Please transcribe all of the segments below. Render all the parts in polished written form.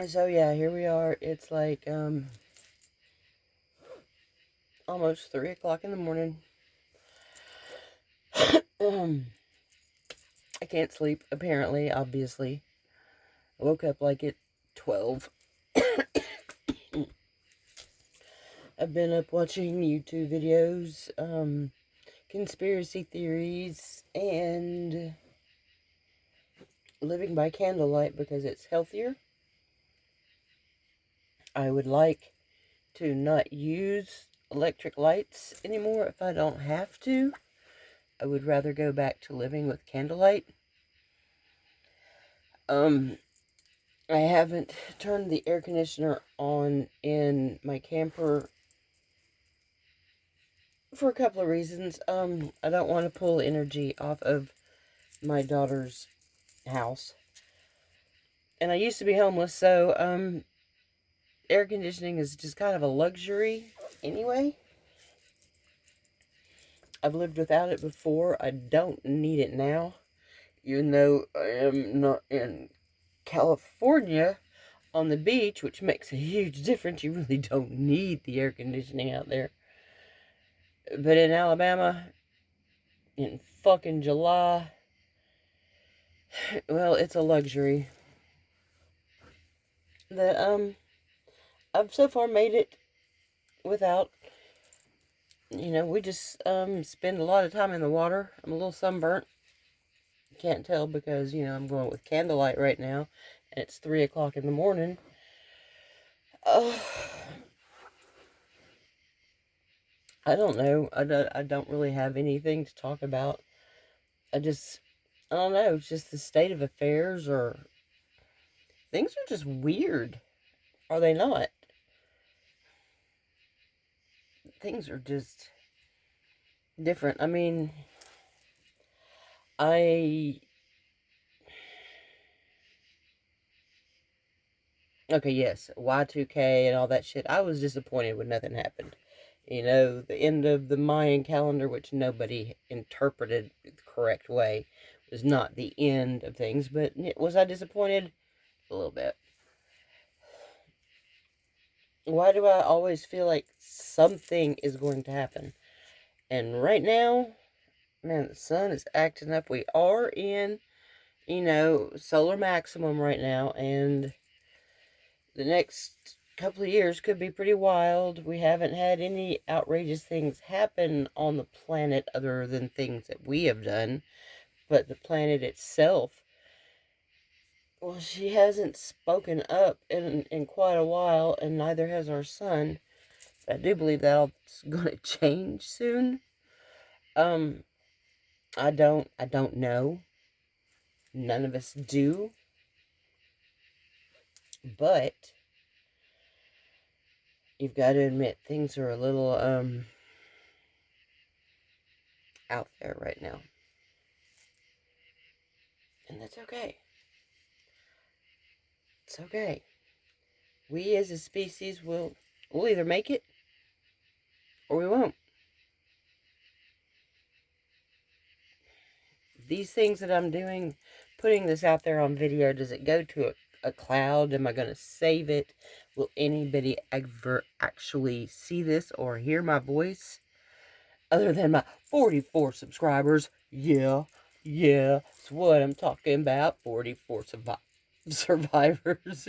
So yeah, here we are. It's like almost 3 o'clock in the morning. um, I can't sleep. Apparently, obviously, I woke up like at 12. I've been up watching YouTube videos, conspiracy theories, and living by candlelight because it's healthier. I would like to not use electric lights anymore if I don't have to. I would rather go back to living with candlelight. Um, I haven't turned the air conditioner on in my camper for a couple of reasons. I don't want to pull energy off of my daughter's house. And I used to be homeless, so air conditioning is just kind of a luxury anyway. I've lived without it before. I don't need it now. Even though I am not in California on the beach, which makes a huge difference. You really don't need the air conditioning out there. But in Alabama, in fucking July, well, it's a luxury. That I've so far made it without. We just spend a lot of time in the water. I'm a little sunburnt. Can't tell because I'm going with candlelight right now, and it's 3 o'clock in the morning. Uh, I don't know. I don't really have anything to talk about. I just, I don't know. It's just the state of affairs, or things are just weird. Are they not? Things are just different. I mean, I okay, yes, Y2K and all that shit. I was disappointed when nothing happened. The end of the Mayan calendar, which nobody interpreted the correct way, was not the end of things. But was I disappointed? A little bit. Why do I always feel like something is going to happen? And right now, man, the sun is acting up. We are in, solar maximum right now, and the next couple of years could be pretty wild. We haven't had any outrageous things happen on the planet other than things that we have done, but the planet itself, well, she hasn't spoken up in quite a while, and neither has our sun. I do believe that's going to change soon. Um, I don't know. None of us do, but you've got to admit things are a little out there right now, and that's okay. It's okay. We as a species will either make it or we won't. These things that I'm doing, putting this out there on video, does it go to a cloud? Am I going to save it? Will anybody ever actually see this or hear my voice? Other than my 44 subscribers. Yeah, yeah, that's what I'm talking about. 44 survivors,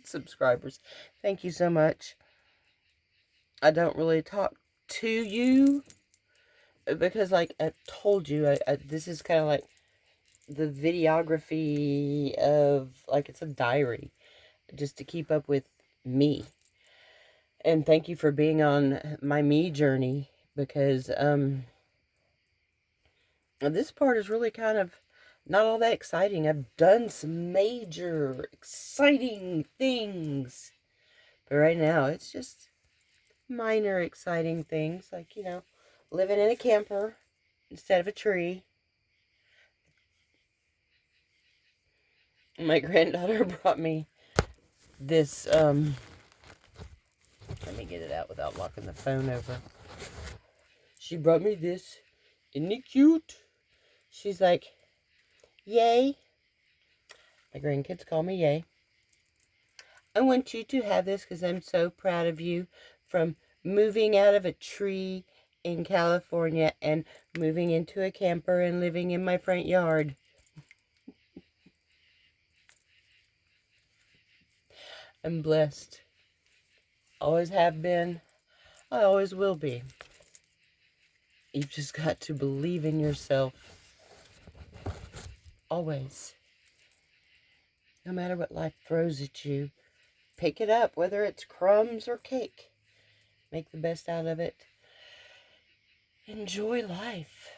subscribers. Thank you so much. I don't really talk to you because, like I told you, this is kind of like the videography of, like, it's a diary just to keep up with me. And thank you for being on my me journey because this part is really kind of not all that exciting. I've done some major exciting things, but right now it's just minor exciting things, like, living in a camper instead of a tree. My granddaughter brought me this, let me get it out without knocking the phone over. She brought me this. Isn't it cute? She's like, yay. My grandkids call me Yay. I want you to have this because I'm so proud of you from moving out of a tree in California and moving into a camper and living in my front yard. I'm blessed. Always have been. I always will be. You've just got to believe in yourself. Always. No matter what life throws at you, pick it up, whether it's crumbs or cake. Make the best out of it. Enjoy life.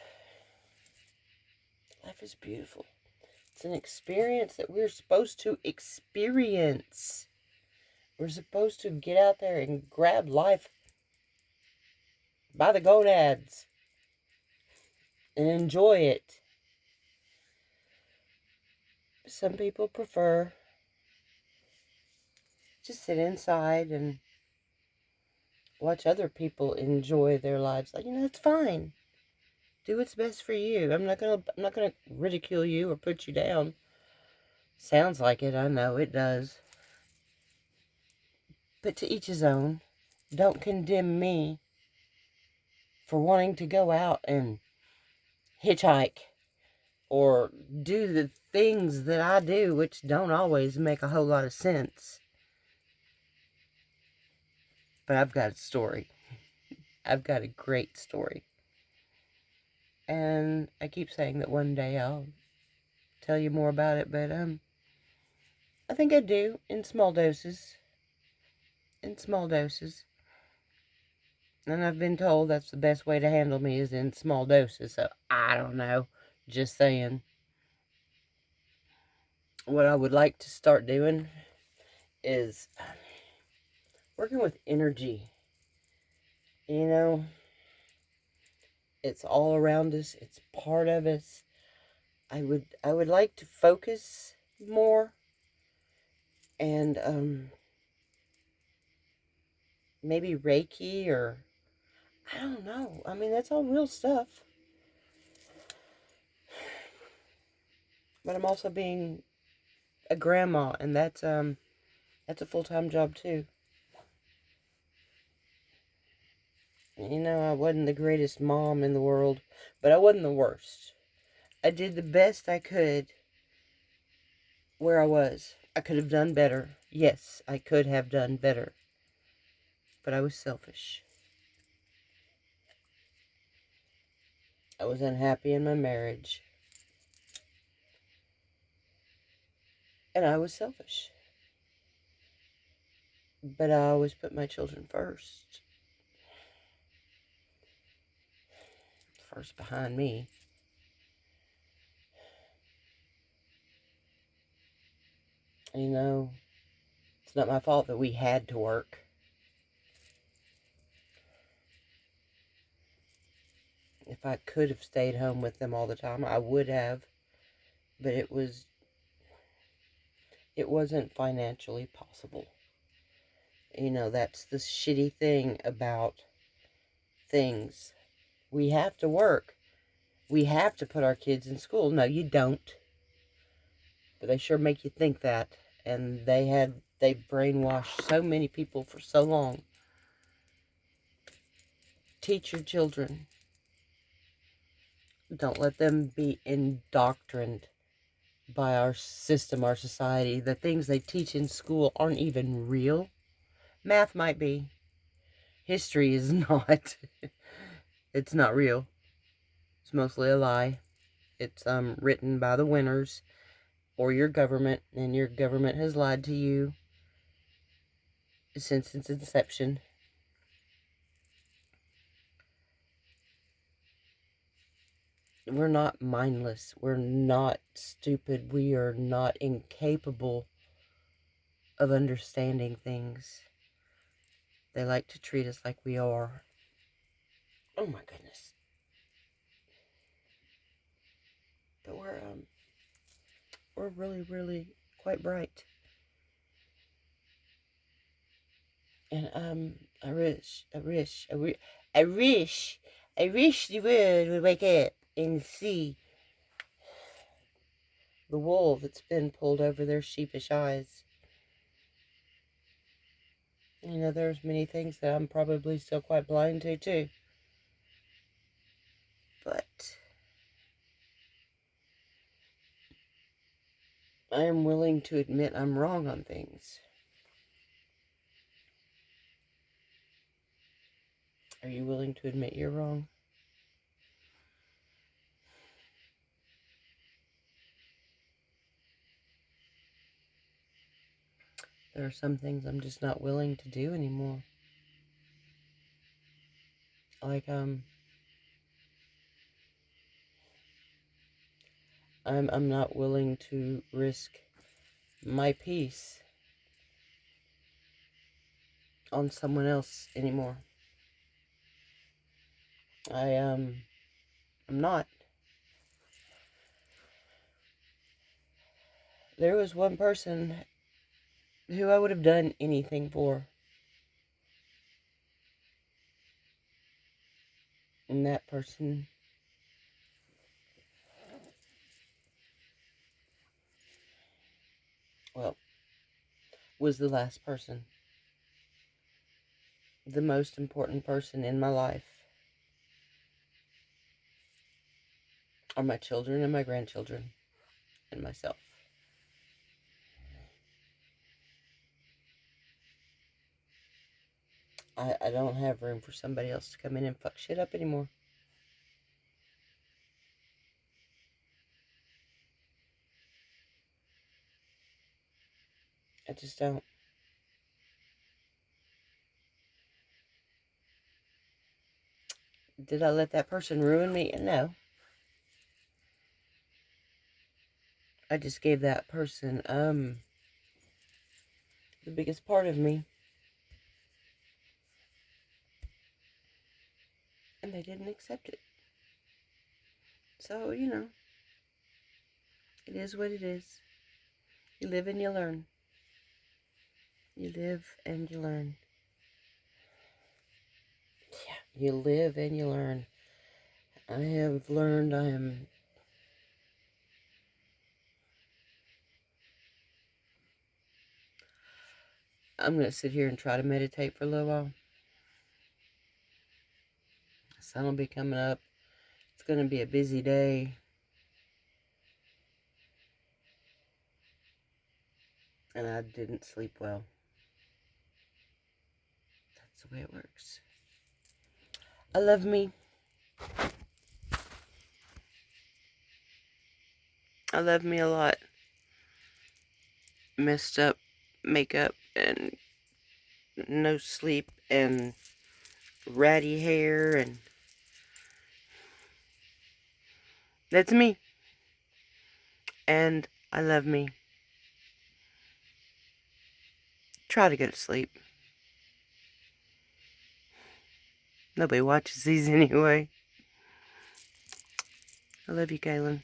Life is beautiful. It's an experience that we're supposed to experience. We're supposed to get out there and grab life by the gonads and enjoy it. Some people prefer just sit inside and watch other people enjoy their lives. Like, it's fine. Do what's best for you. I'm not gonna ridicule you or put you down. Sounds like it, I know it does. But to each his own. Don't condemn me for wanting to go out and hitchhike or do the things that I do, which don't always make a whole lot of sense. But I've got a story. I've got a great story. And I keep saying that one day I'll tell you more about it, but I think I do in small doses. In small doses. And I've been told that's the best way to handle me is in small doses. So I don't know. Just saying. What I would like to start doing is working with energy. It's all around us. It's part of us. I would like to focus more and maybe Reiki or I don't know. I mean, that's all real stuff. But I'm also being a grandma, and that's a full-time job too. I wasn't the greatest mom in the world, but I wasn't the worst. I did the best I could where I was. I could have done better. Yes, I could have done better. But I was selfish. I was unhappy in my marriage. And I was selfish. But I always put my children first. First behind me. It's not my fault that we had to work. If I could have stayed home with them all the time, I would have. But it wasn't financially possible. That's the shitty thing about things. We have to work. We have to put our kids in school. No, you don't. But they sure make you think that. And they brainwashed so many people for so long. Teach your children. Don't let them be indoctrined by our system, our society. The things they teach in school aren't even real. Math might be. History is not. It's not real. It's mostly a lie. It's written by the winners or your government, and your government has lied to you since its inception. We're not mindless. We're not stupid. We are not incapable of understanding things. They like to treat us like we are. Oh my goodness. But we're really, really quite bright. And I wish the world would wake up and see the wool that's been pulled over their sheepish eyes. You know, there's many things that I'm probably still quite blind to, too. But I am willing to admit I'm wrong on things. Are you willing to admit you're wrong? There are some things I'm just not willing to do anymore. Like, I'm not willing to risk my peace on someone else anymore. I'm not. There was one person who I would have done anything for. And that person well, was the last person. The most important person in my life are my children and my grandchildren and myself. I don't have room for somebody else to come in and fuck shit up anymore. I just don't. Did I let that person ruin me? No. I just gave that person, the biggest part of me. And they didn't accept it. So, you know, it is what it is. You live and you learn. You live and you learn. Yeah, you live and you learn. I have learned I'm going to sit here and try to meditate for a little while. The sun will be coming up. It's going to be a busy day. And I didn't sleep well. That's the way it works. I love me. I love me a lot. Messed up makeup and no sleep and ratty hair, and that's me. And I love me. Try to go to sleep. Nobody watches these anyway. I love you, Kaylin.